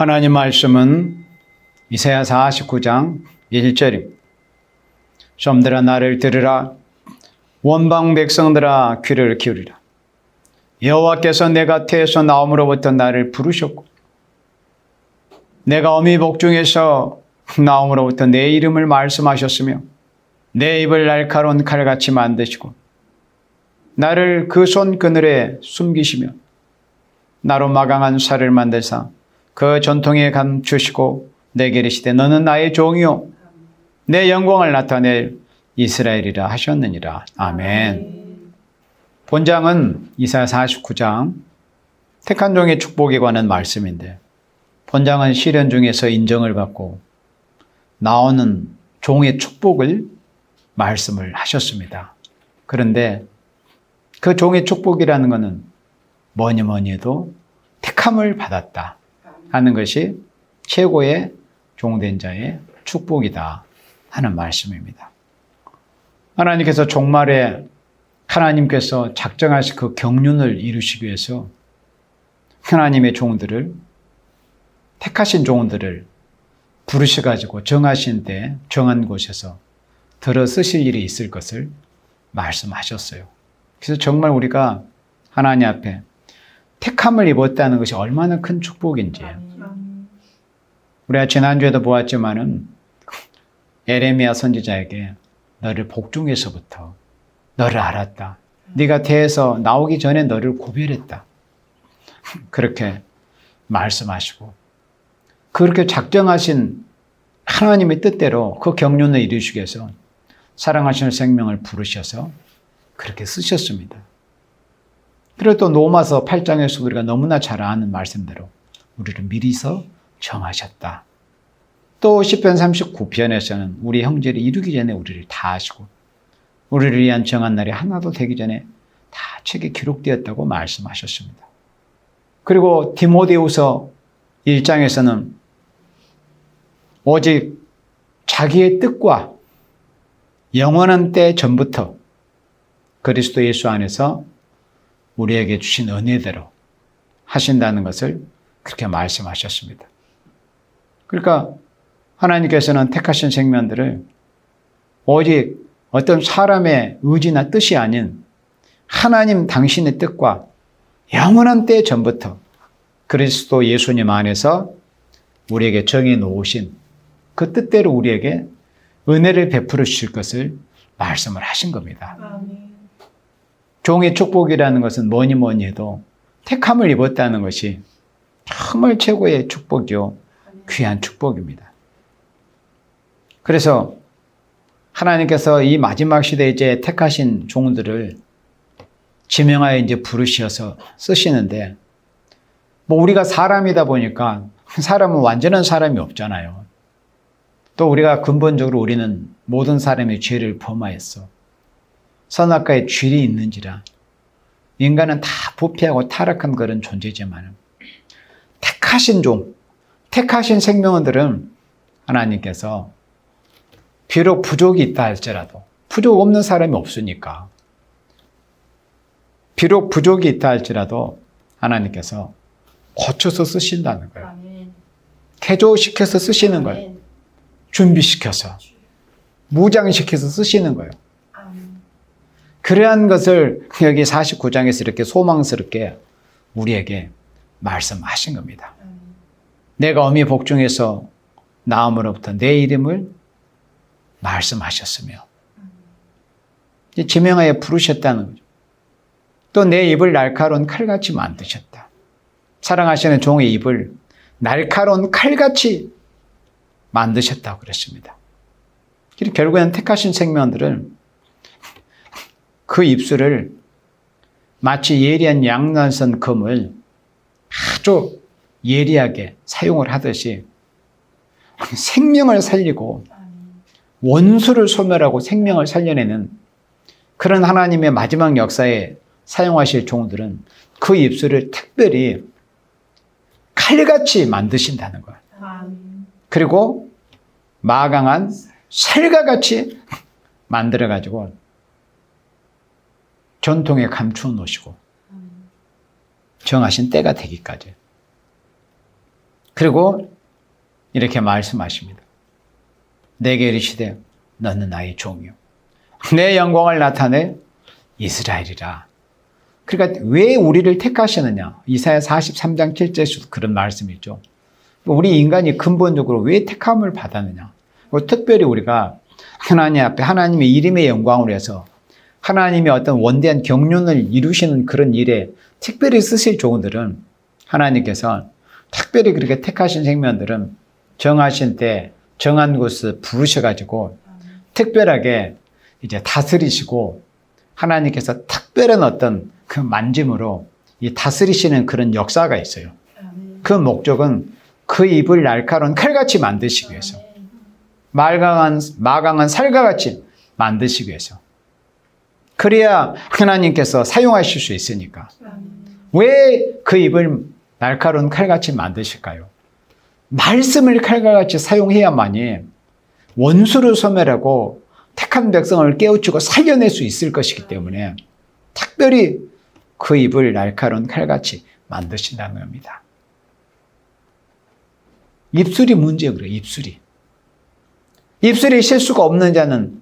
하나님 말씀은 이사야 49장 1절입니다. 좀들아 나를 들으라. 원방 백성들아 귀를 기울이라. 여호와께서 내 곁에서 나옴으로부터 나를 부르셨고 내가 어미 복중에서 나옴으로부터 내 이름을 말씀하셨으며 내 입을 날카로운 칼같이 만드시고 나를 그 손 그늘에 숨기시며 나로 마강한 살을 만드사 그 전통에 감추시고 내게 이르시되 너는 나의 종이요 내 영광을 나타낼 이스라엘이라 하셨느니라. 아멘. 본장은 이사야 49장 택한 종의 축복에 관한 말씀인데 본장은 시련 중에서 인정을 받고 나오는 종의 축복을 말씀을 하셨습니다. 그런데 그 종의 축복이라는 것은 뭐니 해도 택함을 받았다 하는 것이 최고의 종된 자의 축복이다 하는 말씀입니다. 하나님께서 종말에 하나님께서 작정하신 그 경륜을 이루시기 위해서 하나님의 종들을 택하신 종들을 부르셔가지고 정하신 때 정한 곳에서 들어 쓰실 일이 있을 것을 말씀하셨어요. 그래서 정말 우리가 하나님 앞에 택함을 입었다는 것이 얼마나 큰 축복인지 우리가 지난주에도 보았지만은 에레미야 선지자에게 너를 복중에서부터 너를 알았다. 네가 태에서 나오기 전에 너를 구별했다. 그렇게 말씀하시고 그렇게 작정하신 하나님의 뜻대로 그 경륜을 이루시기 위해서 사랑하시는 생명을 부르셔서 그렇게 쓰셨습니다. 그리고 또 로마서 8장에서 우리가 너무나 잘 아는 말씀대로 우리를 미리서 정하셨다. 또 시편 39편에서는 우리 형제를 이루기 전에 우리를 다 아시고 우리를 위한 정한 날이 하나도 되기 전에 다 책에 기록되었다고 말씀하셨습니다. 그리고 디모데후서 1장에서는 오직 자기의 뜻과 영원한 때 전부터 그리스도 예수 안에서 우리에게 주신 은혜대로 하신다는 것을 그렇게 말씀하셨습니다. 그러니까 하나님께서는 택하신 생명들을 오직 어떤 사람의 의지나 뜻이 아닌 하나님 당신의 뜻과 영원한 때 전부터 그리스도 예수님 안에서 우리에게 정해 놓으신 그 뜻대로 우리에게 은혜를 베풀어 주실 것을 말씀을 하신 겁니다. 아멘. 종의 축복이라는 것은 뭐니 해도 택함을 입었다는 것이 정말 최고의 축복이요 귀한 축복입니다. 그래서 하나님께서 이 마지막 시대에 이제 택하신 종들을 지명하여 이제 부르셔서 쓰시는데 우리가 사람이다 보니까 사람은 완전한 사람이 없잖아요. 또 우리가 근본적으로 우리는 모든 사람의 죄를 범하였어. 선악과의 죄이 있는지라 인간은 다 부패하고 타락한 그런 존재지만 택하신 종, 택하신 생명들은 하나님께서 비록 부족이 있다 할지라도 부족 없는 사람이 없으니까 비록 부족이 있다 할지라도 하나님께서 고쳐서 쓰신다는 거예요. 아멘. 개조시켜서 쓰시는 거예요. 아멘. 준비시켜서 무장시켜서 쓰시는 거예요. 아멘. 그러한 것을 여기 49장에서 이렇게 소망스럽게 우리에게 말씀하신 겁니다. 아멘. 내가 어미 복중에서 나옴으로부터 내 이름을 말씀하셨으며 지명하여 부르셨다는 거죠. 또 내 입을 날카로운 칼같이 만드셨다. 사랑하시는 종의 입을 날카로운 칼같이 만드셨다고 그랬습니다. 결국에는 택하신 생명들은 그 입술을 마치 예리한 양난선 검을 아주 예리하게 사용을 하듯이 생명을 살리고 원수를 소멸하고 생명을 살려내는 그런 하나님의 마지막 역사에 사용하실 종들은 그 입술을 특별히 칼같이 만드신다는 거예요. 아멘. 그리고 마강한 살과 같이 만들어가지고 전통에 감추어 놓으시고 정하신 때가 되기까지 그리고 이렇게 말씀하십니다. 내게 이르시되 너는 나의 종이요 내 영광을 나타내 이스라엘이라. 그러니까 왜 우리를 택하시느냐. 이사야 43장 7절에도 그런 말씀이 있죠. 우리 인간이 근본적으로 왜 택함을 받았느냐. 특별히 우리가 하나님 앞에 하나님의 이름의 영광을 위해서 하나님의 어떤 원대한 경륜을 이루시는 그런 일에 특별히 쓰실 종들은 하나님께서 특별히 그렇게 택하신 생명들은 정하신 때 정한 곳을 부르셔가지고 특별하게 이제 다스리시고 하나님께서 특별한 어떤 그 만짐으로 이 다스리시는 그런 역사가 있어요. 그 목적은 그 입을 날카로운 칼같이 만드시기 위해서 마강한 살과 같이 만드시기 위해서 그래야 하나님께서 사용하실 수 있으니까. 왜 그 입을 날카로운 칼같이 만드실까요? 말씀을 칼과 같이 사용해야만이 원수를 소멸하고 택한 백성을 깨우치고 살려낼 수 있을 것이기 때문에 특별히 그 입을 날카로운 칼같이 만드신다는 겁니다. 입술이 문제예요. 그래요. 입술이. 입술에 실수가 없는 자는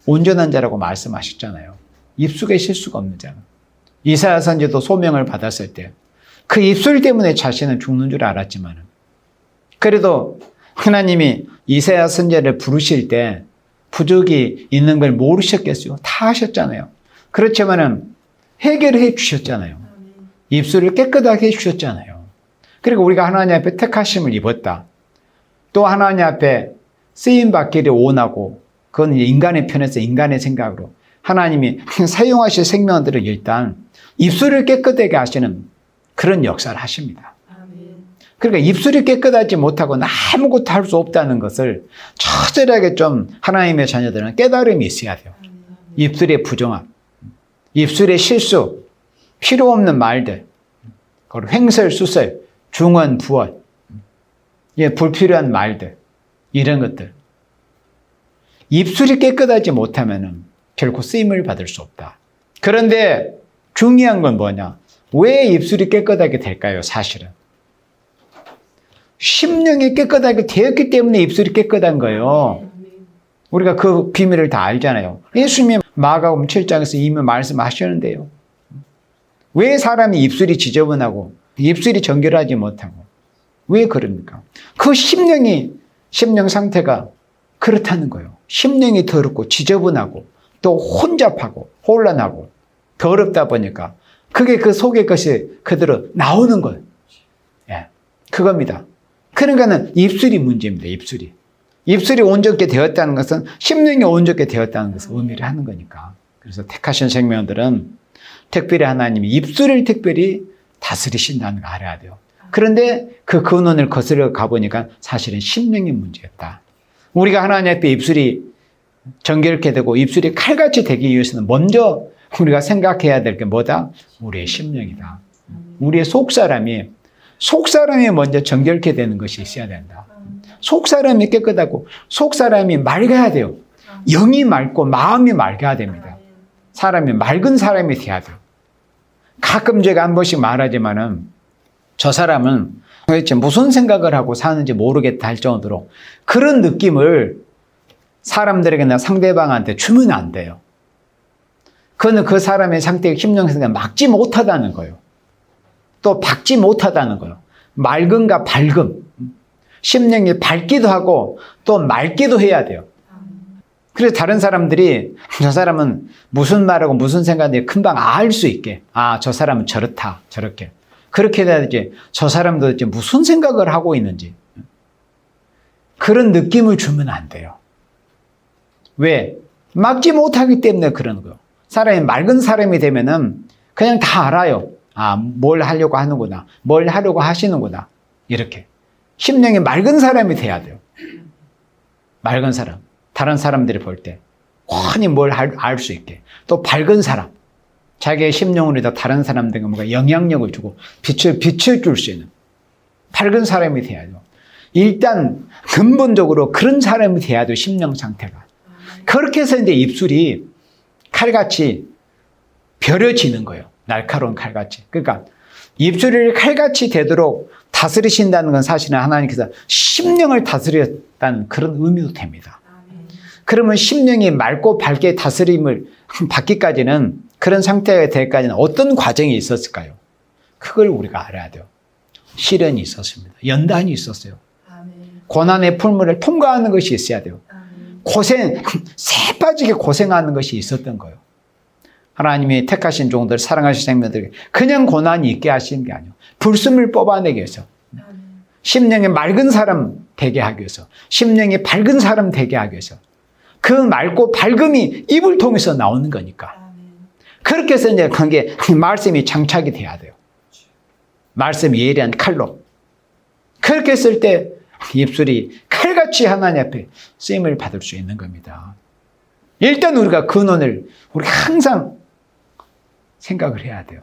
온전한 자라고 말씀하셨잖아요. 입술에 실수가 없는 자는. 이사야 선지도 소명을 받았을 때 그 입술 때문에 자신은 죽는 줄 알았지만 그래도 하나님이 이사야 선지자를 부르실 때 부족이 있는 걸 모르셨겠어요? 다 하셨잖아요. 그렇지만은 해결해 주셨잖아요. 입술을 깨끗하게 해 주셨잖아요. 그리고 우리가 하나님 앞에 택하심을 입었다. 또 하나님 앞에 쓰임받기를 원하고 그건 인간의 편에서 인간의 생각으로 하나님이 사용하실 생명들을 일단 입술을 깨끗하게 하시는 그런 역사를 하십니다. 그러니까 입술이 깨끗하지 못하고 아무것도 할 수 없다는 것을 처절하게 좀 하나님의 자녀들은 깨달음이 있어야 돼요. 입술의 부정함, 입술의 실수, 필요 없는 말들, 횡설수설, 중언부언, 불필요한 말들, 이런 것들. 입술이 깨끗하지 못하면 결코 쓰임을 받을 수 없다. 그런데 중요한 건 뭐냐? 왜 입술이 깨끗하게 될까요? 사실은. 심령이 깨끗하게 되었기 때문에 입술이 깨끗한 거예요. 우리가 그 비밀을 다 알잖아요. 예수님이 마가복음 7장에서 이미 말씀하셨는데요. 왜 사람이 입술이 지저분하고 입술이 정결하지 못하고 왜 그럽니까? 그 심령 상태가 그렇다는 거예요. 심령이 더럽고 지저분하고 또 혼잡하고 혼란하고 더럽다 보니까 그게 그 속의 것이 그대로 나오는 거예요. 예, 그겁니다. 그러니까는 입술이 문제입니다. 입술이. 입술이 온전케 되었다는 것은 심령이 온전케 되었다는 것을 의미를 하는 거니까. 그래서 택하신 생명들은 특별히 하나님이 입술을 특별히 다스리신다는 걸 알아야 돼요. 그런데 그 근원을 거슬러 가보니까 사실은 심령의 문제였다. 우리가 하나님 앞에 입술이 정결케 되고 입술이 칼같이 되기 위해서는 먼저 우리가 생각해야 될 게 뭐다? 우리의 심령이다. 우리의 속사람이 먼저 정결케 되는 것이 있어야 된다. 속사람이 깨끗하고 속사람이 맑아야 돼요. 영이 맑고 마음이 맑아야 됩니다. 사람이 맑은 사람이 돼야 돼요. 가끔 제가 한 번씩 말하지만은 저 사람은 도대체 무슨 생각을 하고 사는지 모르겠다 할 정도로 그런 느낌을 사람들에게나 상대방한테 주면 안 돼요. 그거는 그 사람의 상태의 심령상태가 막지 못하다는 거예요. 또 밝지 못하다는 거예요. 맑음과 밝음. 심령이 밝기도 하고 또 맑기도 해야 돼요. 그래서 다른 사람들이 저 사람은 무슨 말하고 무슨 생각인지 금방 알 수 있게 저 사람은 저렇다 저렇게 그렇게 해야지 저 사람도 도대체 무슨 생각을 하고 있는지 그런 느낌을 주면 안 돼요. 왜? 막지 못하기 때문에 그러는 거예요. 사람이 맑은 사람이 되면은 그냥 다 알아요. 뭘 하려고 하는구나. 뭘 하려고 하시는구나. 이렇게. 심령이 맑은 사람이 돼야 돼요. 맑은 사람. 다른 사람들이 볼 때 훤히 뭘 알 수 있게. 또 밝은 사람. 자기의 심령으로 다른 사람들에게 뭔가 영향력을 주고 빛을 줄 수 있는 밝은 사람이 돼야죠. 일단 근본적으로 그런 사람이 돼야 돼요. 심령 상태가. 그렇게 해서 이제 입술이 칼같이 벼려지는 거예요. 날카로운 칼같이. 그러니까 입술이 칼같이 되도록 다스리신다는 건 사실은 하나님께서 심령을 다스렸다는 그런 의미도 됩니다. 그러면 심령이 맑고 밝게 다스림을 받기까지는, 그런 상태가 되기까지는 어떤 과정이 있었을까요? 그걸 우리가 알아야 돼요. 시련이 있었습니다. 연단이 있었어요. 고난의 풀물을 통과하는 것이 있어야 돼요. 새 빠지게 고생하는 것이 있었던 거예요. 하나님이 택하신 종들, 사랑하신 생명들, 그냥 고난이 있게 하시는 게 아니에요. 불순을 뽑아내기 위해서, 심령이 맑은 사람 되게 하기 위해서, 심령이 밝은 사람 되게 하기 위해서, 그 맑고 밝음이 입을 통해서 나오는 거니까. 그렇게 해서 이제 그게 말씀이 장착이 돼야 돼요. 말씀이 예리한 칼로. 그렇게 했을 때 입술이 칼같이 하나님 앞에 쓰임을 받을 수 있는 겁니다. 일단 우리가 근원을 우리가 항상 생각을 해야 돼요.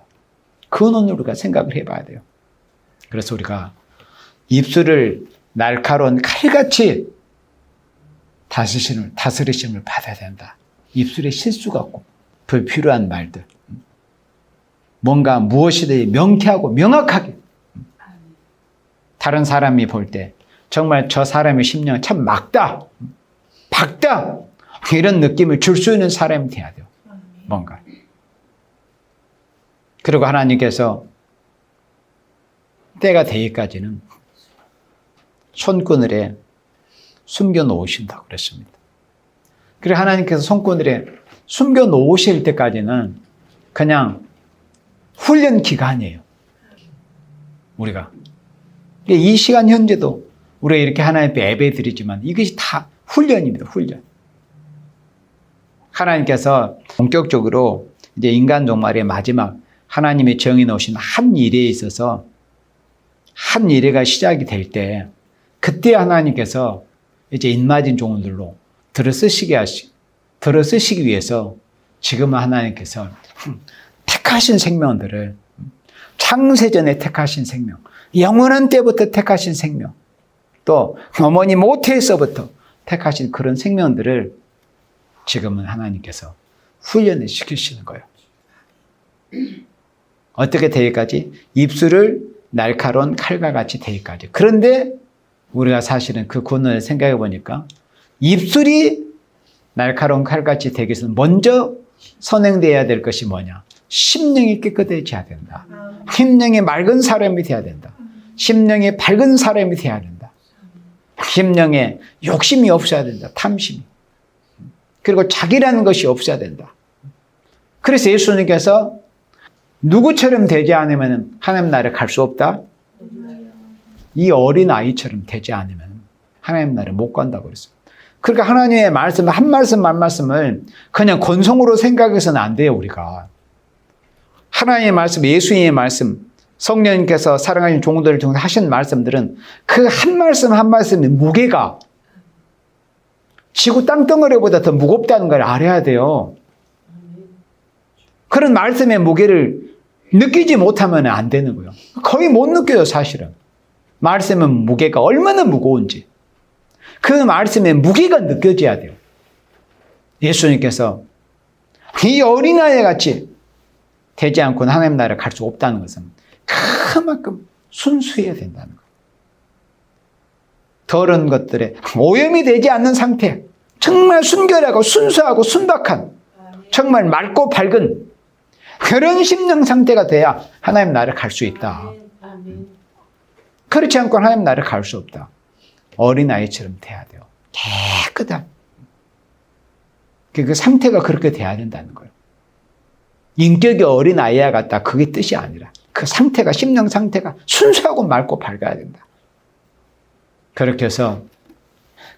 근원을 우리가 생각을 해봐야 돼요. 그래서 우리가 입술을 날카로운 칼같이 다스리심을 받아야 된다. 입술에 실수가 없고 불필요한 말들, 뭔가 무엇이든 명쾌하고 명확하게, 다른 사람이 볼 때 정말 저 사람의 심령은 참 막다, 밝다, 이런 느낌을 줄 수 있는 사람이 돼야 돼요. 뭔가. 그리고 하나님께서 때가 되기까지는 손그늘에 숨겨 놓으신다고 그랬습니다. 그리고 하나님께서 손그늘에 숨겨 놓으실 때까지는 그냥 훈련 기간이에요. 우리가. 이 시간 현재도 우리가 이렇게 하나님 앞에 예배 드리지만 이것이 다 훈련입니다. 훈련. 하나님께서 본격적으로 이제 인간 종말의 마지막 하나님이 정해 놓으신 한 일에 있어서 한 일회가 시작이 될 때, 그때 하나님께서 이제 인마진 종들로 들어쓰시기 위해서 지금은 하나님께서 택하신 생명들을, 창세전에 택하신 생명, 영원한 때부터 택하신 생명, 또 어머니 모태에서부터 택하신 그런 생명들을 지금은 하나님께서 훈련을 시키시는 거예요. 어떻게 되기까지? 입술을 날카로운 칼과 같이 되기까지. 그런데 우리가 사실은 그 근원을 생각해 보니까 입술이 날카로운 칼같이 되기 위해서는 먼저 선행되어야 될 것이 뭐냐? 심령이 깨끗해져야 된다. 심령이 맑은 사람이 되어야 된다. 심령이 밝은 사람이 되어야 된다. 심령에 욕심이 없어야 된다. 탐심이. 그리고 자기라는 것이 없어야 된다. 그래서 예수님께서 누구처럼 되지 않으면 하나님 나라에 갈 수 없다? 이 어린 아이처럼 되지 않으면 하나님 나라에 못 간다고 그랬어요. 그러니까 하나님의 말씀, 한 말씀을 그냥 권성으로 생각해서는 안 돼요, 우리가. 하나님의 말씀, 예수님의 말씀, 성령님께서 사랑하는 종들을 통해 하신 말씀들은 그 한 말씀의 무게가 지구 땅덩어리보다 더 무겁다는 걸 알아야 돼요. 그런 말씀의 무게를 느끼지 못하면 안 되는 거예요. 거의 못 느껴요, 사실은. 말씀의 무게가 얼마나 무거운지. 그 말씀의 무게가 느껴져야 돼요. 예수님께서 이 어린아이 같이 되지 않고는 하나님 나라에 갈 수 없다는 것은 그만큼 순수해야 된다는 거예요. 더러운 것들에 오염이 되지 않는 상태, 정말 순결하고 순수하고 순박한, 정말 맑고 밝은 그런 심령 상태가 돼야 하나님 나라에 갈 수 있다. 그렇지 않고는 하나님 나라에 갈 수 없다. 어린아이처럼 돼야 돼요. 깨끗한. 그 상태가 그렇게 돼야 된다는 거예요. 인격이 어린아이와 같다. 그게 뜻이 아니라 그 상태가, 심령 상태가 순수하고 맑고 밝아야 된다. 그렇게 해서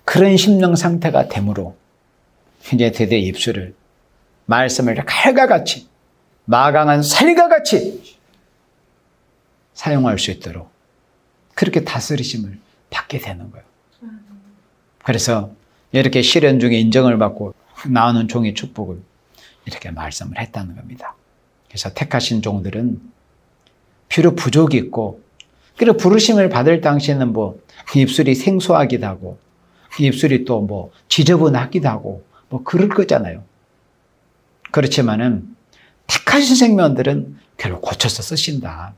그런 심령 상태가 되므로 이제 드디어 입술을, 말씀을 칼과 같이, 마강한 살과 같이 사용할 수 있도록 그렇게 다스리심을 받게 되는 거예요. 그래서 이렇게 시련 중에 인정을 받고 나오는 종의 축복을 이렇게 말씀을 했다는 겁니다. 그래서 택하신 종들은 비록 부족이 있고, 그리고 부르심을 받을 당시에는 뭐 입술이 생소하기도 하고, 입술이 또 뭐 지저분하기도 하고, 뭐 그럴 거잖아요. 그렇지만은 택하신 생명들은 결국 고쳐서 쓰신다.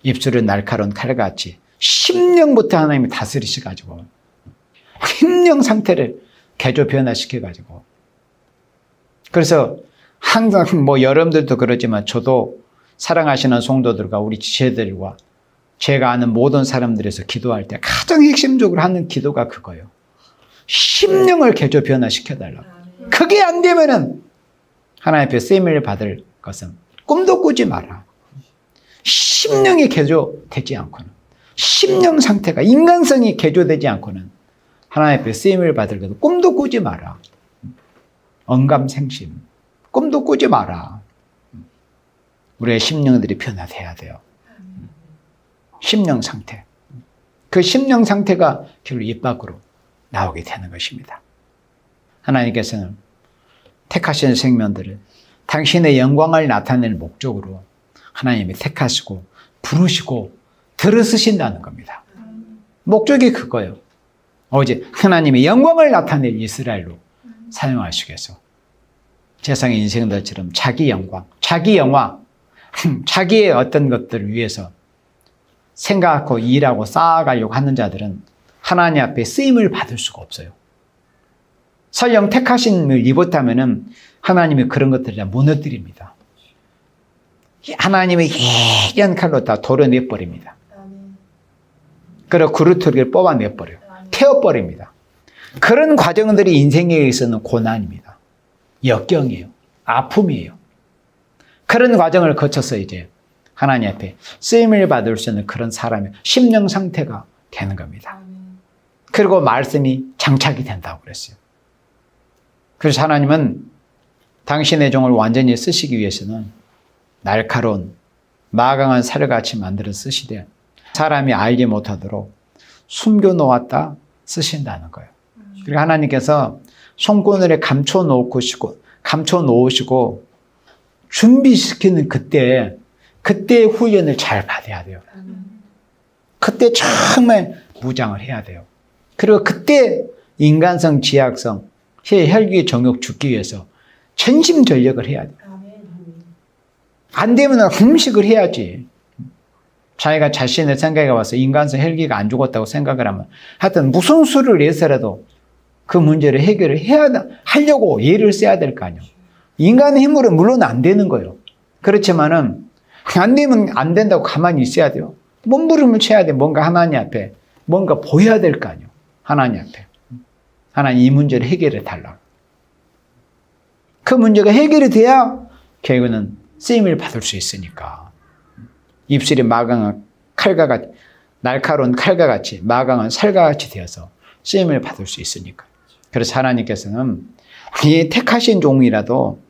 입술은 날카로운 칼같이 심령부터 하나님이 다스리셔가지고 심령 상태를 개조 변화시켜가지고 그래서 항상 여러분들도 그러지만 저도 사랑하시는 성도들과 우리 지체들과 제가 아는 모든 사람들에서 기도할 때 가장 핵심적으로 하는 기도가 그거예요. 심령을 개조 변화시켜달라고. 그게 안 되면은 하나님 앞에 쓰임을 받을 것은 꿈도 꾸지 마라. 심령이 개조되지 않고는 심령 상태가 인간성이 개조되지 않고는 하나님 앞에 쓰임을 받을 것은 꿈도 꾸지 마라. 언감생심 꿈도 꾸지 마라. 우리의 심령들이 변화돼야 돼요. 심령 상태. 그 심령 상태가 결국 입 밖으로 나오게 되는 것입니다. 하나님께서는 택하신 생명들을 당신의 영광을 나타낼 목적으로 하나님이 택하시고 부르시고 들으신다는 겁니다. 목적이 그거예요. 오직 하나님의 영광을 나타낼 이스라엘로 사용하시기 위해서 세상의 인생들처럼 자기 영광, 자기 영화, 자기의 어떤 것들을 위해서 생각하고 일하고 쌓아가려고 하는 자들은 하나님 앞에 쓰임을 받을 수가 없어요. 설령 택하심을 입었다면 하나님이 그런 것들을 다 무너뜨립니다. 하나님의 예리한 칼로 다 도려내버립니다. 그리고 그루터기를 뽑아내버려요. 태워버립니다. 그런 과정들이 인생에 있어서는 고난입니다. 역경이에요. 아픔이에요. 그런 과정을 거쳐서 이제 하나님 앞에 쓰임을 받을 수 있는 그런 사람의 심령 상태가 되는 겁니다. 그리고 말씀이 장착이 된다고 그랬어요. 그래서 하나님은 당신의 종을 완전히 쓰시기 위해서는 날카로운 마강한 살같이 만들어 쓰시되 사람이 알지 못하도록 숨겨놓았다 쓰신다는 거예요. 그리고 하나님께서 손권을 감춰 놓으시고 준비시키는 그때 훈련을 잘 받아야 돼요. 그때 정말 무장을 해야 돼요. 그리고 그때 인간성, 지약성, 혈기, 정욕 죽기 위해서 전심전력을 해야 돼요. 안 되면 흠식을 해야지. 자기가 자신의 생각에 와서 인간성, 혈기가 안 죽었다고 생각을 하면 하여튼 무슨 수를 내서라도 그 문제를 해결을 하려고 예를 써야 될 거 아니에요. 인간의 힘으로는 물론 안 되는 거예요. 그렇지만은 안 되면 안 된다고 가만히 있어야 돼요. 몸부림을 쳐야 돼. 뭔가 하나님 앞에 뭔가 보여야 될 거 아니에요. 하나님 앞에. 하나님 이 문제를 해결해 달라고. 그 문제가 해결이 돼야 결국은 쓰임을 받을 수 있으니까. 입술이 마강한 칼과 같이, 날카로운 칼과 같이, 마강한 살과 같이 되어서 쓰임을 받을 수 있으니까. 그래서 하나님께서는 이 택하신 종이라도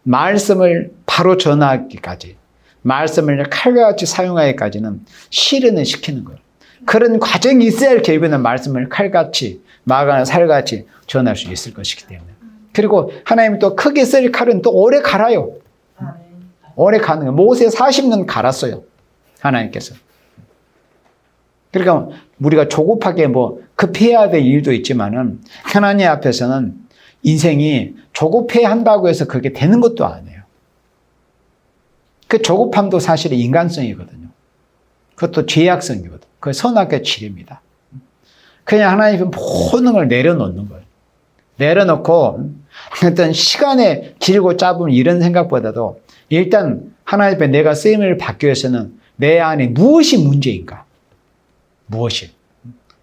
말씀을 바로 전하기까지, 말씀을 칼과 같이 사용하기까지는 실현을 시키는 거예요. 그런 과정이 있어야 결국에는 말씀을 칼같이, 마강한 살같이 전할 수 있을 것이기 때문에. 그리고 하나님이 또 크게 쓸 칼은 또 오래 갈아요. 오래 가는 거예요. 모세 40년 갈았어요. 하나님께서. 그러니까 우리가 조급하게 급해야 될 일도 있지만은 하나님 앞에서는 인생이 조급해야 한다고 해서 그게 되는 것도 아니에요. 그 조급함도 사실 인간성이거든요. 그것도 죄악성이거든요. 그게 선악의 치료입니다. 그냥 하나님의 모든 걸 내려놓는 거예요. 내려놓고 어떤 시간의 길고 짧은 이런 생각보다도 일단 하나님 앞에 내가 쓰임을 받기 위해서는 내 안에 무엇이 문제인가? 무엇이?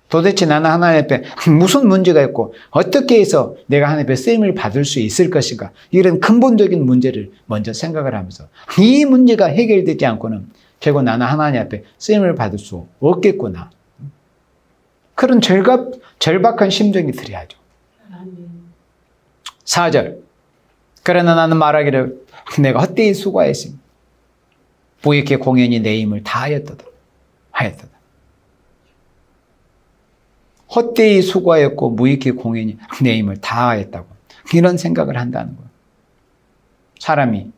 도대체 나는 하나님 앞에 무슨 문제가 있고 어떻게 해서 내가 하나님 앞에 쓰임을 받을 수 있을 것인가? 이런 근본적인 문제를 먼저 생각을 하면서 이 문제가 해결되지 않고는 결국 나는 하나님 앞에 쓰임을 받을 수 없겠구나. 그런 절박한 심정이 들어야죠. 4절. 그러나 나는 말하기를 내가 헛되이 수고하였으니 부익의 공연이 내 힘을 다하였도다. 헛되이 수고하였고 무익의 공연이 내 힘을 다하였다고. 이런 생각을 한다는 거예요. 사람이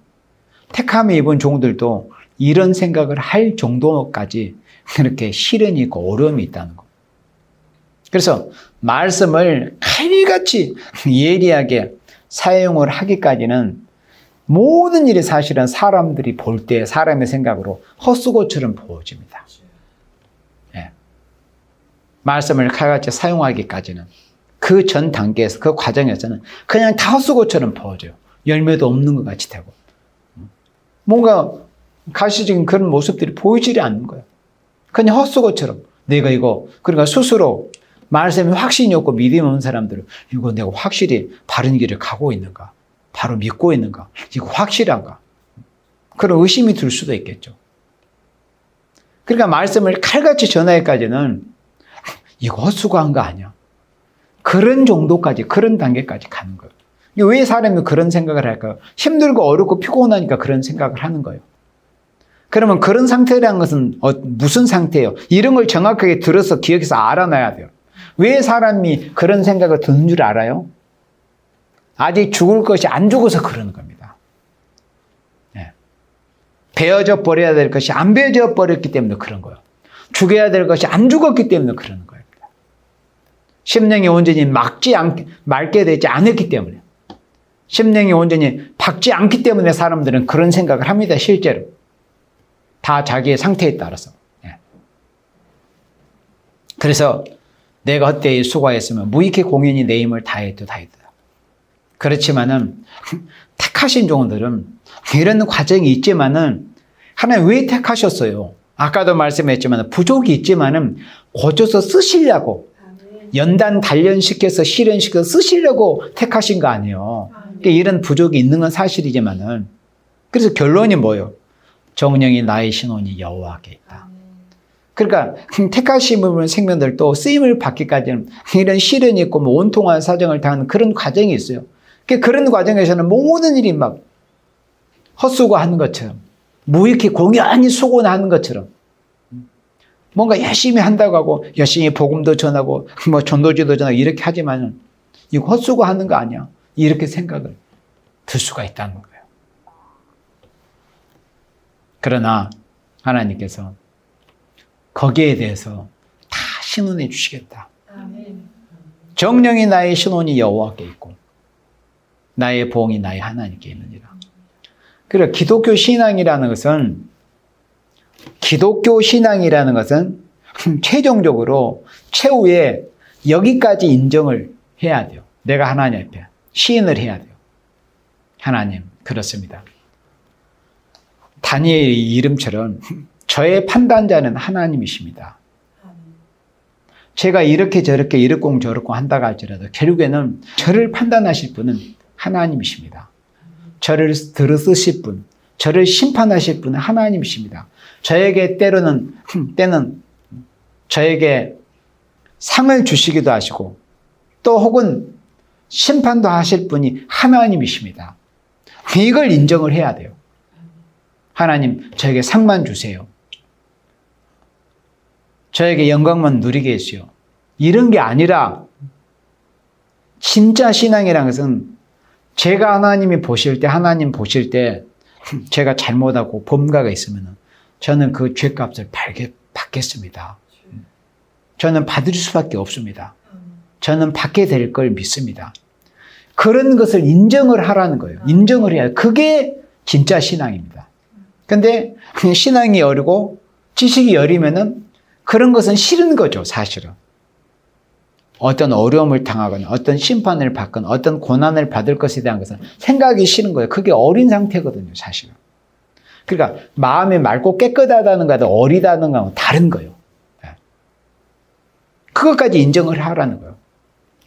택함에 입은 종들도 이런 생각을 할 정도까지 그렇게 시련이 있고 어려움이 있다는 거예요. 그래서 말씀을 칼같이 예리하게 사용을 하기까지는 모든 일이 사실은 사람들이 볼 때 사람의 생각으로 헛수고처럼 보여집니다. 예. 말씀을 칼같이 사용하기까지는 그 전 단계에서 그 과정에서는 그냥 다 헛수고처럼 보여져요. 열매도 없는 것 같이 되고 뭔가 가시적인 그런 모습들이 보이지 않는 거예요. 그냥 헛수고처럼 내가 이거 그러니까 스스로 말씀에 확신이 없고 믿음이 없는 사람들은 이거 내가 확실히 바른 길을 가고 있는가? 바로 믿고 있는가? 이거 확실한가? 그런 의심이 들 수도 있겠죠. 그러니까 말씀을 칼같이 전하기까지는 이거 헛수고한 거 아니야. 그런 정도까지, 그런 단계까지 가는 거예요. 왜 사람이 그런 생각을 할까요? 힘들고 어렵고 피곤하니까 그런 생각을 하는 거예요. 그러면 그런 상태라는 것은 무슨 상태예요? 이런 걸 정확하게 들어서 기억해서 알아놔야 돼요. 왜 사람이 그런 생각을 드는 줄 알아요? 아직 죽을 것이 안 죽어서 그러는 겁니다. 네. 베어져 버려야 될 것이 안 베어져 버렸기 때문에 그런 거예요. 죽여야 될 것이 안 죽었기 때문에 그러는 거예요. 심령이 온전히 맑게 되지 않았기 때문에 심령이 온전히 박지 않기 때문에 사람들은 그런 생각을 합니다. 실제로 다 자기의 상태에 따라서. 네. 그래서 내가 헛되이 수고하였으면 무익히 공연히 내 힘을 다해도 다했다. 그렇지만은 택하신 종들은 이런 과정이 있지만은 하나님 왜 택하셨어요? 아까도 말씀했지만 부족이 있지만은 고쳐서 쓰시려고 연단 단련시켜서 실현시켜서 쓰시려고 택하신 거 아니에요. 그러니까 이런 부족이 있는 건 사실이지만은 그래서 결론이 뭐예요? 정령이 나의 신혼이 여호와께 있다. 그러니까 택하심을 생명들도 쓰임을 받기까지는 이런 시련이 있고 뭐 온통한 사정을 당하는 그런 과정이 있어요. 그런 과정에서는 모든 일이 막 헛수고하는 것처럼 무익히 공연히 수고나 하는 것처럼 뭔가 열심히 한다고 하고 열심히 복음도 전하고 뭐 전도지도 전하고 이렇게 하지만 이거 헛수고하는 거 아니야? 이렇게 생각을 들 수가 있다는 거예요. 그러나 하나님께서 거기에 대해서 다 신원해 주시겠다. 정령이 나의 신혼이 여호와께 있고 나의 보응이 나의 하나님께 있느니라. 그리고 기독교 신앙이라는 것은 최종적으로 최후에 여기까지 인정을 해야 돼요. 내가 하나님 앞에 시인을 해야 돼요. 하나님, 그렇습니다. 다니엘의 이름처럼 저의 판단자는 하나님이십니다. 제가 이렇게 저렇게 이렇고 저렇고 한다고 할지라도 결국에는 저를 판단하실 분은 하나님이십니다. 저를 들으실 분, 저를 심판하실 분은 하나님이십니다. 저에게 때는 저에게 상을 주시기도 하시고 또 혹은 심판도 하실 분이 하나님이십니다. 이걸 인정을 해야 돼요. 하나님, 저에게 상만 주세요. 저에게 영광만 누리게 해주세요. 이런 게 아니라 진짜 신앙이라는 것은 제가 하나님 보실 때 제가 잘못하고 범가가 있으면 저는 그 죄값을 받겠습니다. 저는 받을 수밖에 없습니다. 저는 받게 될 걸 믿습니다. 그런 것을 인정을 하라는 거예요. 인정을 해야. 그게 진짜 신앙입니다. 근데 신앙이 어리고 지식이 여리면은 그런 것은 싫은 거죠, 사실은. 어떤 어려움을 당하거나 어떤 심판을 받거나 어떤 고난을 받을 것에 대한 것은 생각이 싫은 거예요. 그게 어린 상태거든요, 사실은. 그러니까 마음이 맑고 깨끗하다는 것과 어리다는 것은 다른 거예요. 그것까지 인정을 하라는 거예요.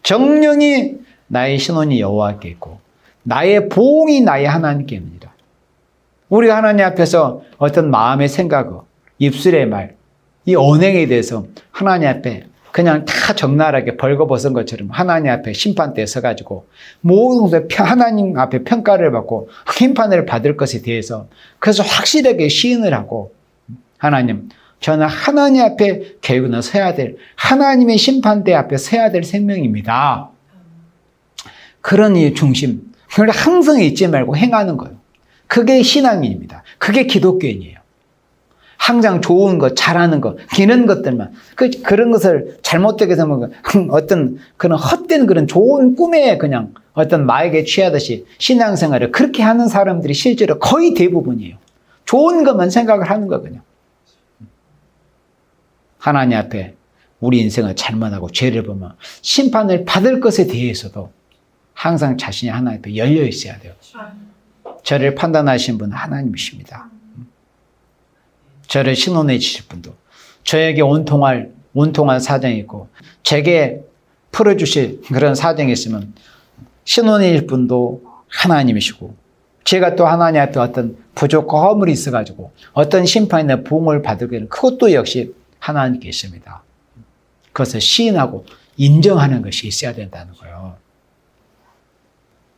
정령이 나의 신혼이 여호와께 있고 나의 보응이 나의 하나님께 있느니라. 우리가 하나님 앞에서 어떤 마음의 생각, 입술의 말, 이 언행에 대해서 하나님 앞에 그냥 다 적나라하게 벌거벗은 것처럼 하나님 앞에 심판대에 서가지고 모든 것을 하나님 앞에 평가를 받고 심판을 받을 것에 대해서 그래서 확실하게 시인을 하고 하나님, 저는 하나님 앞에 결국은 서야 될 하나님의 심판대 앞에 서야 될 생명입니다. 그런 이 중심, 그걸 항상 잊지 말고 행하는 거예요. 그게 신앙인입니다. 그게 기독교인이에요. 항상 좋은 것, 잘하는 것, 기는 것들만. 그런 것을 잘못되게 해서 어떤 그런 헛된 그런 좋은 꿈에 그냥 어떤 마약에 취하듯이 신앙생활을 그렇게 하는 사람들이 실제로 거의 대부분이에요. 좋은 것만 생각을 하는 거 그냥. 하나님 앞에 우리 인생을 잘못하고 죄를 보면 심판을 받을 것에 대해서도 항상 자신이 하나님 앞에 열려 있어야 돼요. 저를 판단하신 분은 하나님이십니다. 저를 신원해 주실 분도, 저에게 온통할 사정이 있고 제게 풀어주실 그런 사정이 있으면 신원해 줄 분도 하나님이시고, 제가 또 하나님 앞에 어떤 부족과 허물이 있어가지고 어떤 심판이나 부흥을 받을 때는 그것도 역시 하나님께 있습니다. 그것을 시인하고 인정하는 것이 있어야 된다는 거예요.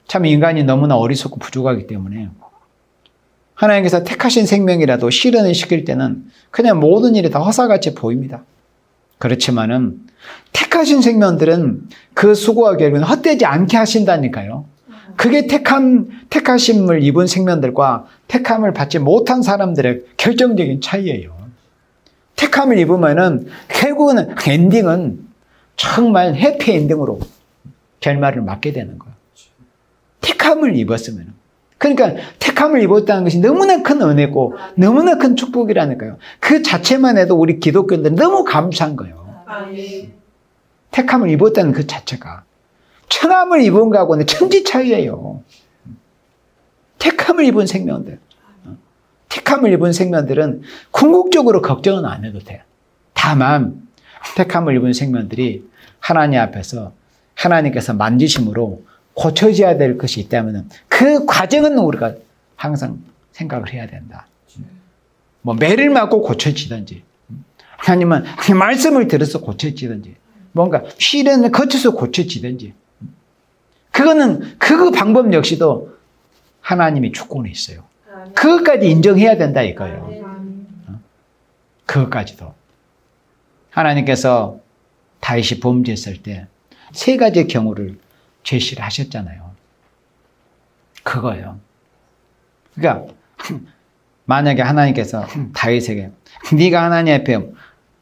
참 인간이 너무나 어리석고 부족하기 때문에 하나님께서 택하신 생명이라도 실현을 시킬 때는 그냥 모든 일이 다 허사같이 보입니다. 그렇지만은 택하신 생명들은 그 수고와 결국은 헛되지 않게 하신다니까요. 그게 택하심을 입은 생명들과 택함을 받지 못한 사람들의 결정적인 차이예요. 택함을 입으면은 결국은 엔딩은 정말 해피 엔딩으로 결말을 맞게 되는 거예요. 택함을 입었으면. 그러니까 택함을 입었다는 것이 너무나 큰 은혜고 너무나 큰 축복이라니까요. 그 자체만 해도 우리 기독교인들은 너무 감사한 거예요. 택함을 입었다는 그 자체가. 청함을 입은 거하고는 천지 차이예요. 택함을 입은 생명들. 택함을 입은 생명들은 궁극적으로 걱정은 안 해도 돼요. 다만 택함을 입은 생명들이 하나님 앞에서 하나님께서 만지심으로 고쳐져야 될 것이 있다면 그 과정은 우리가 항상 생각을 해야 된다. 뭐 매를 맞고 고쳐지든지, 아니면 말씀을 들어서 고쳐지든지, 뭔가 시련을 거쳐서 고쳐지든지, 그거는 그 방법 역시도 하나님이 주권에 있어요. 그것까지 인정해야 된다 이거예요. 그것까지도. 하나님께서 다윗이 범죄했을 때 세 가지 경우를 제시를 하셨잖아요. 그거예요. 그러니까 만약에 하나님께서 다윗에게 네가 하나님 앞에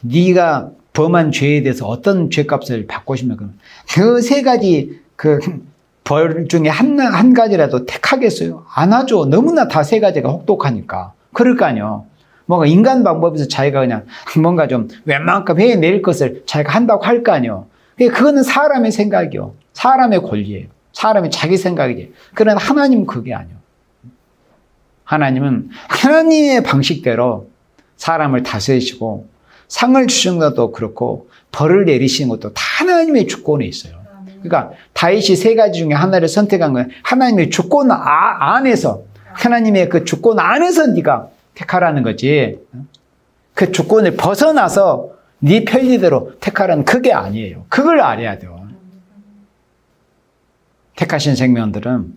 네가 범한 죄에 대해서 어떤 죄값을 받고 싶으면 그 세 가지 그 벌 중에 한 가지라도 택하겠어요? 안 하죠. 너무나 다 세 가지가 혹독하니까. 그럴 거 아니에요. 뭔가 인간 방법에서 자기가 그냥 뭔가 좀 웬만큼 해낼 것을 자기가 한다고 할 거 아니에요. 그거는 사람의 생각이요. 사람의 권리예요. 사람의 자기 생각이지. 그러나 하나님은 그게 아니에요. 하나님은 하나님의 방식대로 사람을 다스리시고 상을 주시는 것도 그렇고 벌을 내리시는 것도 다 하나님의 주권에 있어요. 그러니까 다윗이 세 가지 중에 하나를 선택한 건 하나님의 주권 안에서, 하나님의 그 주권 안에서 네가 택하라는 거지, 그 주권을 벗어나서 네 편리대로 택하라는 그게 아니에요. 그걸 알아야 돼요. 택하신 생명들은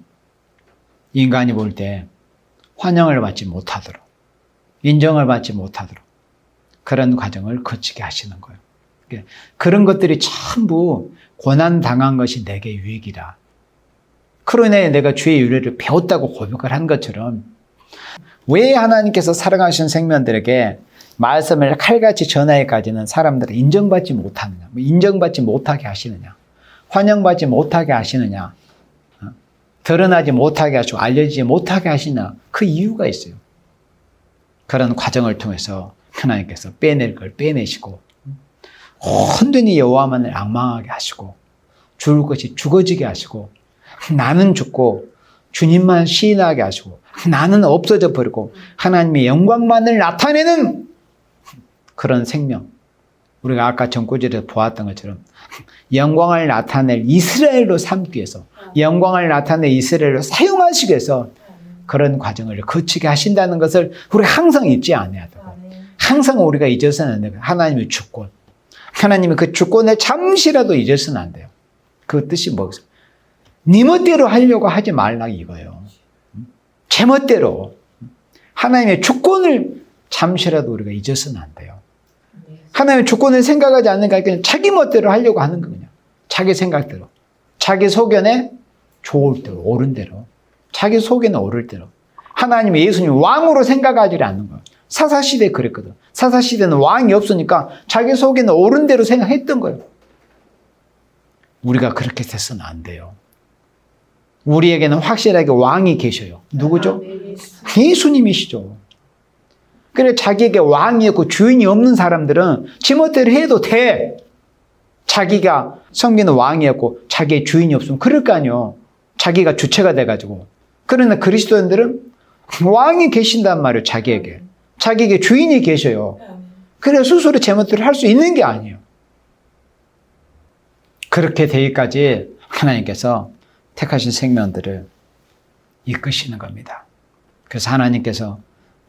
인간이 볼 때 환영을 받지 못하도록, 인정을 받지 못하도록 그런 과정을 거치게 하시는 거예요. 그런 것들이 전부 고난당한 것이 내게 유익이라. 그로 인해 내가 주의 윤례를 배웠다고 고백을 한 것처럼, 왜 하나님께서 사랑하신 생명들에게 말씀을 칼같이 전하기까지는 사람들을 인정받지 못하느냐, 인정받지 못하게 하시느냐, 환영받지 못하게 하시느냐, 드러나지 못하게 하시고 알려지지 못하게 하시냐, 그 이유가 있어요. 그런 과정을 통해서 하나님께서 빼낼 걸 빼내시고 온전히 여호와만을 앙망하게 하시고 죽을 것이 죽어지게 하시고 나는 죽고 주님만 시인하게 하시고 나는 없어져 버리고 하나님의 영광만을 나타내는 그런 생명, 우리가 아까 전구절에서 보았던 것처럼 영광을 나타낼 이스라엘로 삼기 위해서, 영광을 나타낼 이스라엘로 사용하시기 위해서 그런 과정을 거치게 하신다는 것을 우리가 항상 잊지 않아야 되고, 항상 우리가 잊어서는 안 돼요. 하나님의 주권, 하나님의 그 주권을 잠시라도 잊어서는 안 돼요. 그 뜻이 뭐겠어요? 네 멋대로 하려고 하지 말라 이거예요. 제 멋대로. 하나님의 주권을 잠시라도 우리가 잊어서는 안 돼요. 하나님의 주권을 생각하지 않는가, 그냥 자기 멋대로 하려고 하는 거, 그냥 자기 생각대로, 자기 소견에 좋을 대로, 옳은 대로, 자기 속에는 옳을 대로. 하나님의 예수님 왕으로 생각하지 않는 거예요. 사사시대 그랬거든. 사사시대는 왕이 없으니까 자기 속에는 옳은 대로 생각했던 거예요. 우리가 그렇게 돼서는 안 돼요. 우리에게는 확실하게 왕이 계셔요. 누구죠? 예수님이시죠. 그래 자기에게 왕이 없고 주인이 없는 사람들은 지멋대로 해도 돼. 자기가 섬기는 왕이 없고 자기의 주인이 없으면 그럴 거 아니에요. 자기가 주체가 돼가지고. 그러나 그리스도인들은 왕이 계신단 말이에요. 자기에게 주인이 계셔요. 그래 스스로 제멋대로 할 수 있는 게 아니에요. 그렇게 되기까지 하나님께서 택하신 생명들을 이끄시는 겁니다. 그래서 하나님께서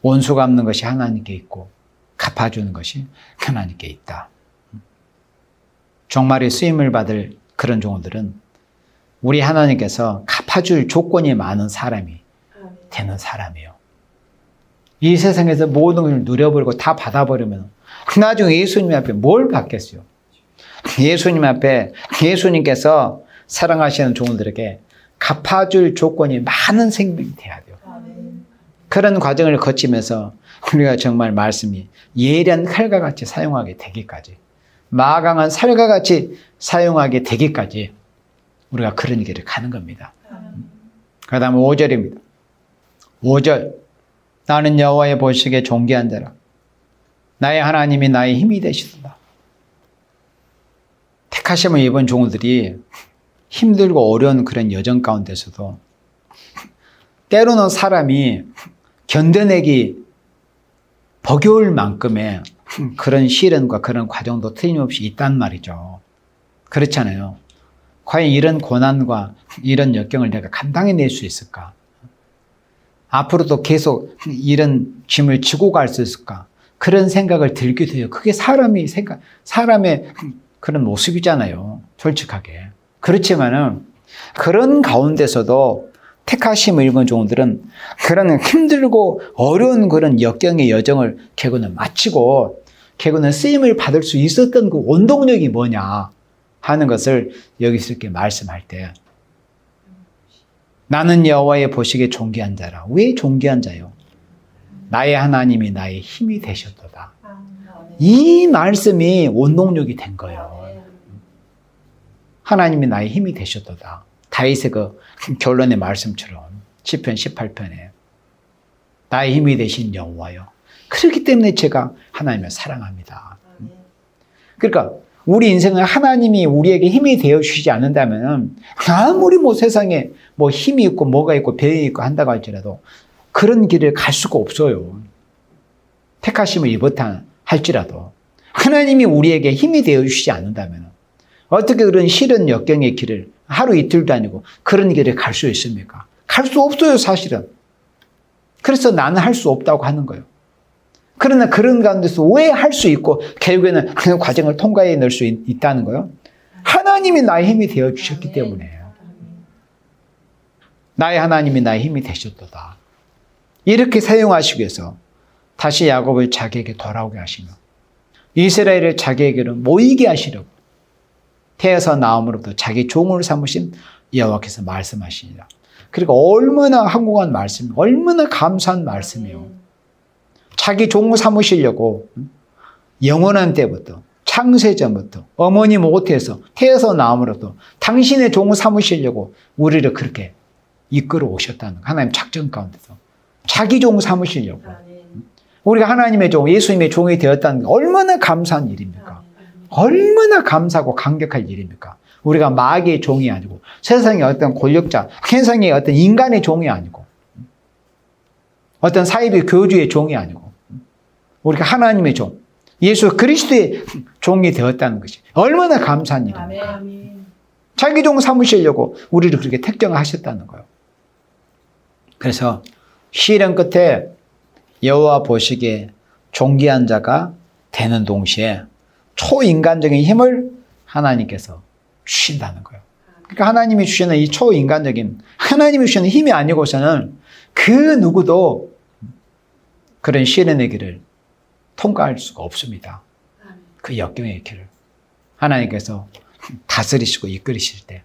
원수 갚는 것이 하나님께 있고 갚아주는 것이 하나님께 있다. 종말의 쓰임을 받을 그런 종들은 우리 하나님께서 갚아줄 조건이 많은 사람이 되는 사람이에요. 이 세상에서 모든 걸 누려버리고 다 받아버리면 나중에 예수님 앞에 뭘 받겠어요? 예수님 앞에 예수님께서 사랑하시는 종들에게 갚아줄 조건이 많은 생명이 돼야 돼요. 그런 과정을 거치면서 우리가 정말 말씀이 예리한 칼과 같이 사용하게 되기까지, 마강한 살과 같이 사용하게 되기까지 우리가 그런 길을 가는 겁니다. 그 다음에 5절입니다. 5절, 나는 여호와의 보시기에 존귀한 자라. 나의 하나님이 나의 힘이 되시도다. 택하심을 입은 종들이 힘들고 어려운 그런 여정 가운데서도 때로는 사람이 견뎌내기 버거울 만큼의 그런 시련과 그런 과정도 틀림없이 있단 말이죠. 그렇잖아요. 과연 이런 고난과 이런 역경을 내가 감당해낼 수 있을까? 앞으로도 계속 이런 짐을 지고 갈 수 있을까? 그런 생각을 들게 돼요. 그게 사람의 그런 모습이잖아요. 솔직하게. 그렇지만은 그런 가운데서도 택하심을 입은 종들은 그런 힘들고 어려운 그런 역경의 여정을 결국은 마치고 결국은 쓰임을 받을 수 있었던 그 원동력이 뭐냐 하는 것을 여기서 이렇게 말씀할 때, 나는 여호와의 보시기에 존귀한 자라. 왜 존귀한 자요? 나의 하나님이 나의 힘이 되셨도다. 이 말씀이 원동력이 된 거예요. 하나님이 나의 힘이 되셨도다. 다윗의 그 결론의 말씀처럼 시편 18편에 나의 힘이 되신 여호와요. 그렇기 때문에 제가 하나님을 사랑합니다. 그러니까 우리 인생은 하나님이 우리에게 힘이 되어 주시지 않는다면 아무리 세상에 힘이 있고 뭐가 있고 배에 있고 한다고 할지라도 그런 길을 갈 수가 없어요. 택하심을 입었다 할지라도 하나님이 우리에게 힘이 되어 주시지 않는다면 어떻게 그런 싫은 역경의 길을 하루 이틀도 아니고 그런 길을 갈 수 있습니까? 갈 수 없어요, 사실은. 그래서 나는 할 수 없다고 하는 거예요. 그러나 그런 가운데서 왜 할 수 있고 결국에는 그 과정을 통과해낼 수 있다는 거예요? 하나님이 나의 힘이 되어 주셨기 때문에. 나의 하나님이 나의 힘이 되셨도다. 이렇게 사용하시기 위해서 다시 야곱을 자기에게 돌아오게 하시며 이스라엘을 자기에게로 모이게 하시려고 태에서 나옴으로부터 자기 종을 삼으신 여호와께서 말씀하시니라. 그리고 얼마나 항공한 말씀, 얼마나 감사한 말씀이에요. 자기 종 삼으시려고 영원한 때부터 창세전부터 어머니 모태에서 태에서 나옴으로부터 당신의 종 삼으시려고 우리를 그렇게 이끌어 오셨다는 하나님 작전 가운데서 자기 종 삼으시려고 우리가 하나님의 종, 예수님의 종이 되었다는 게 얼마나 감사한 일입니까? 얼마나 감사하고 감격할 일입니까? 우리가 마귀의 종이 아니고 세상의 어떤 권력자, 세상의 어떤 인간의 종이 아니고 어떤 사이비 교주의 종이 아니고 우리가 하나님의 종, 예수 그리스도의 종이 되었다는 것이 얼마나 감사한 일입니까? 자기 종 삼으시려고 우리를 그렇게 택정하셨다는 거예요. 그래서 시련 끝에 여호와 보시기에 존귀한 자가 되는 동시에 초인간적인 힘을 하나님께서 주신다는 거예요. 그러니까 하나님이 주시는 이 초인간적인, 하나님이 주시는 힘이 아니고서는 그 누구도 그런 시련의 길을 통과할 수가 없습니다. 그 역경의 길을 하나님께서 다스리시고 이끌으실 때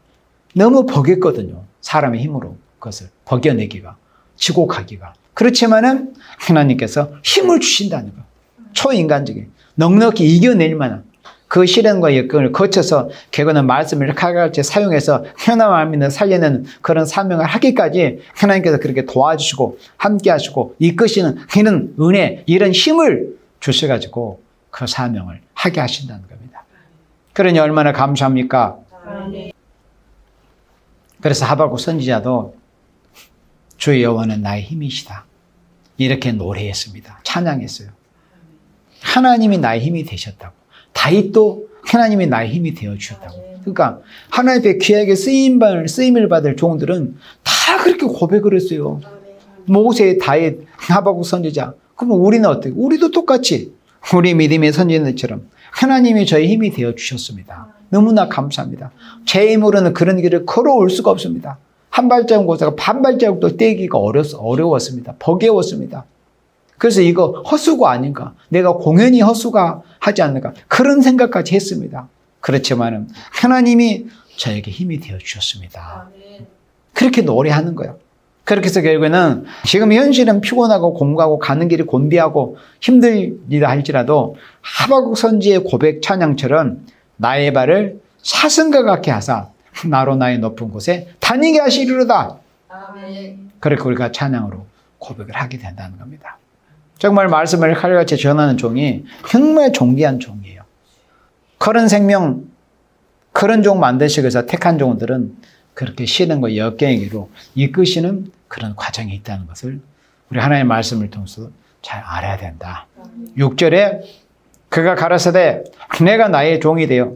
너무 버겠거든요. 사람의 힘으로 그것을 버겨내기가, 지고 가기가. 그렇지만은 하나님께서 힘을 주신다는 거예요. 초인간적인 넉넉히 이겨낼 만한 그 시련과 역경을 거쳐서 결국은 말씀을 칼같이 사용해서 현암 아민을 살려내는 그런 사명을 하기까지 하나님께서 그렇게 도와주시고 함께 하시고 이끄시는 이런 은혜, 이런 힘을 주셔가지고 그 사명을 하게 하신다는 겁니다. 그러니 얼마나 감사합니까? 그래서 하박국 선지자도 주의 여호와는 나의 힘이시다, 이렇게 노래했습니다. 찬양했어요. 하나님이 나의 힘이 되셨다고. 다윗도 하나님이 나의 힘이 되어주셨다고. 그러니까 하나님 앞에 귀하게 쓰임을 받을 종들은 다 그렇게 고백을 했어요. 모세, 다윗, 하박국 선지자. 그럼 우리는 어떻게? 우리도 똑같이 우리 믿음의 선지자들처럼 하나님이 저의 힘이 되어주셨습니다. 너무나 감사합니다. 제 힘으로는 그런 길을 걸어올 수가 없습니다. 한 발자국 고사가 반 발자국도 떼기가 어려웠습니다. 버거웠습니다. 그래서 이거 헛수가 아닌가? 내가 공연히 헛수가 하지 않는가? 그런 생각까지 했습니다. 그렇지만 하나님이 저에게 힘이 되어주셨습니다. 그렇게 노래하는 거예요. 그렇게 해서 결국에는 지금 현실은 피곤하고 공부하고 가는 길이 곤비하고 힘들리다 할지라도 하박국 선지의 고백 찬양처럼 나의 발을 사슴과 같게 하사 나로 나의 높은 곳에 다니게 하시리로다. 그렇게 우리가 찬양으로 고백을 하게 된다는 겁니다. 정말 말씀을 칼같이 전하는 종이 정말 존귀한 종이에요. 그런 생명, 그런 종 만드시기 위해서 택한 종들은 그렇게 시련과 역경에게로 이끄시는 그런 과정이 있다는 것을 우리 하나님의 말씀을 통해서 잘 알아야 된다. 6절에 그가 가라사대 내가 나의 종이 되어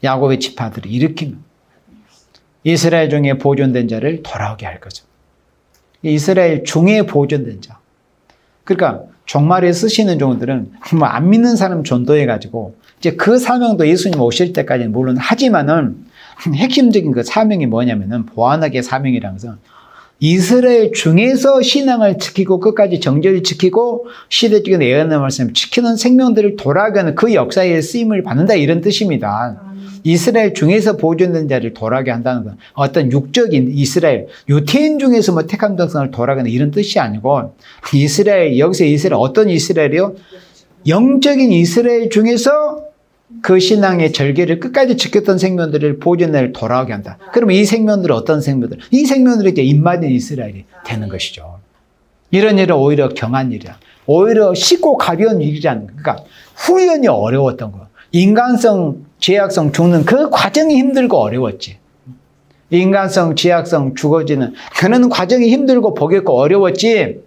야곱의 지파들을 일으키며 이스라엘 중에 보존된 자를 돌아오게 할 거죠. 이스라엘 중에 보존된 자. 그러니까 종말에 쓰시는 종들은 뭐 안 믿는 사람 전도해가지고 이제 그 사명도 예수님 오실 때까지는 물론 하지만은 핵심적인 그 사명이 뭐냐면은 보완하게 사명이라는 것은 이스라엘 중에서 신앙을 지키고 끝까지 정절을 지키고 시대적인 예언의 말씀을 지키는 생명들을 돌아오게 하는 그 역사에 쓰임을 받는다, 이런 뜻입니다. 이스라엘 중에서 보존된 자를 돌아오게 한다는 건 어떤 육적인 이스라엘, 유태인 중에서 뭐 택한 백성을 돌아오게 하는 이런 뜻이 아니고 이스라엘, 여기서 이스라엘 어떤 이스라엘이요? 영적인 이스라엘 중에서 그 신앙의 절개를 끝까지 지켰던 생명들을 보존을 돌아오게 한다. 그러면 이 생명들은 어떤 생명들? 이 생명들이 이제 입맞은 이스라엘이 되는 것이죠. 이런 일은 오히려 경한 일이야. 오히려 쉽고 가벼운 일이지 않는. 그러니까 훈련이 어려웠던 거. 인간성, 죄악성 죽는 그 과정이 힘들고 어려웠지. 인간성, 죄악성 죽어지는 그런 과정이 힘들고 버겁고 어려웠지.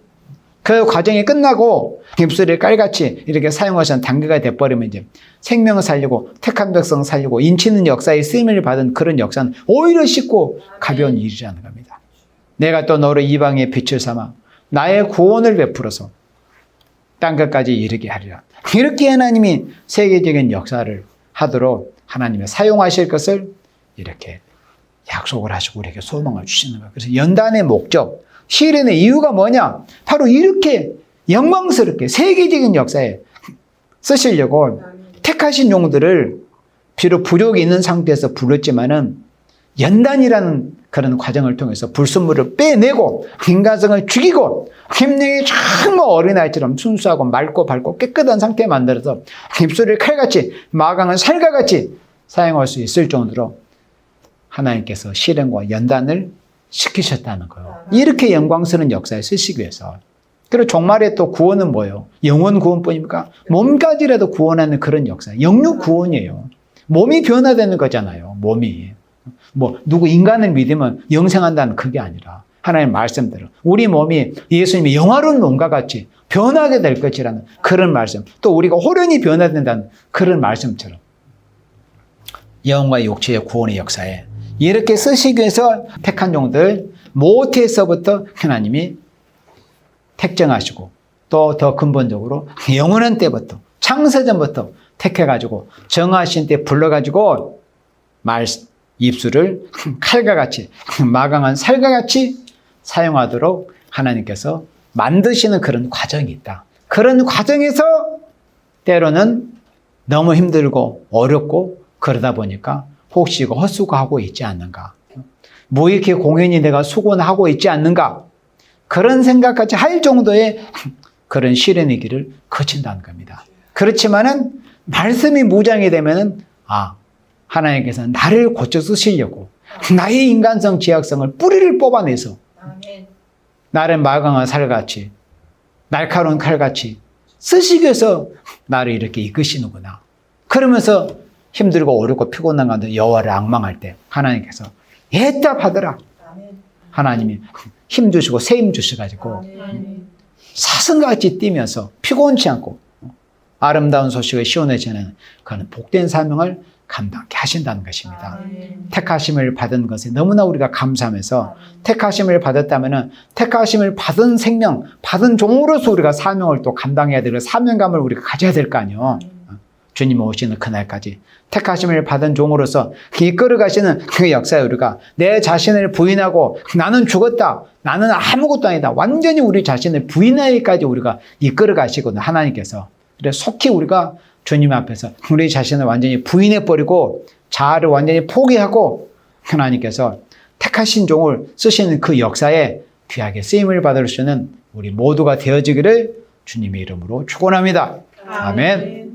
그 과정이 끝나고 입술을 깔같이 이렇게 사용하시는 단계가 돼버리면 이제 생명을 살리고 택한 백성 살리고 인치는 역사에 쓰임을 받은 그런 역사는 오히려 쉽고 가벼운 일이라는 겁니다. 내가 또 너를 이방의 빛을 삼아 나의 구원을 베풀어서 땅끝까지 이르게 하리라. 이렇게 하나님이 세계적인 역사를 하도록 하나님이 사용하실 것을 이렇게 약속을 하시고 우리에게 소망을 주시는 거예요. 그래서 연단의 목적, 시련의 이유가 뭐냐? 바로 이렇게 영광스럽게 세계적인 역사에 쓰시려고 택하신 종들을 비록 부족이 있는 상태에서 불렀지만은 연단이라는 그런 과정을 통해서 불순물을 빼내고 인간성을 죽이고 심령이 정말 어린아이처럼 순수하고 맑고 밝고 깨끗한 상태에 만들어서 입술을 칼같이 마강은 살과 같이 사용할 수 있을 정도로 하나님께서 시련과 연단을 시키셨다는 거예요. 이렇게 영광스러운 역사에 쓰시기 위해서. 그리고 종말에 또 구원은 뭐예요? 영혼 구원뿐입니까? 몸까지라도 구원하는 그런 역사. 영육 구원이에요. 몸이 변화되는 거잖아요. 몸이. 뭐 누구 인간을 믿으면 영생한다는 그게 아니라 하나님의 말씀대로 우리 몸이 예수님의 영화로운 몸과 같이 변하게 될 것이라는 그런 말씀, 또 우리가 호련히 변화된다는 그런 말씀처럼 영과 육체의 구원의 역사에 이렇게 쓰시기 위해서 택한 종들 모태에서부터 하나님이 택정하시고 또 더 근본적으로 영원한 때부터 창세전부터 택해가지고 정하신 때 불러가지고 입술을 칼과 같이 마강한 살과 같이 사용하도록 하나님께서 만드시는 그런 과정이 있다. 그런 과정에서 때로는 너무 힘들고 어렵고 그러다 보니까 혹시 이거 헛수고하고 있지 않는가? 뭐 이렇게 공연히 내가 수고하고 있지 않는가? 그런 생각까지 할 정도의 그런 시련의 길을 거친다는 겁니다. 그렇지만은 말씀이 무장이 되면은 하나님께서 나를 고쳐 쓰시려고 나의 인간성, 지약성을 뿌리를 뽑아내서 나를 마강한 살같이 날카로운 칼같이 쓰시기 위해서 나를 이렇게 이끄시는구나. 그러면서 힘들고 어렵고 피곤한 가운데 여호와를 앙망할 때 하나님께서 애답하더라. 하나님이 힘 주시고 새 힘 주셔가지고 사슴같이 뛰면서 피곤치 않고 아름다운 소식을 시원해지는 그런 복된 사명을 감당케 하신다는 것입니다. 택하심을 받은 것에 너무나 우리가 감사하면서 택하심을 받았다면 택하심을 받은 생명, 받은 종으로서 우리가 사명을 또 감당해야 되고 사명감을 우리가 가져야 될 거 아니에요. 주님 오시는 그날까지 택하심을 받은 종으로서 이끌어 가시는 그 역사에 우리가 내 자신을 부인하고 나는 죽었다, 나는 아무것도 아니다, 완전히 우리 자신을 부인하기까지 우리가 이끌어 가시거든요. 하나님께서. 그래서 속히 우리가 주님 앞에서 우리 자신을 완전히 부인해버리고 자아를 완전히 포기하고 하나님께서 택하신 종을 쓰시는 그 역사에 귀하게 쓰임을 받을 수 있는 우리 모두가 되어지기를 주님의 이름으로 축원합니다. 아멘.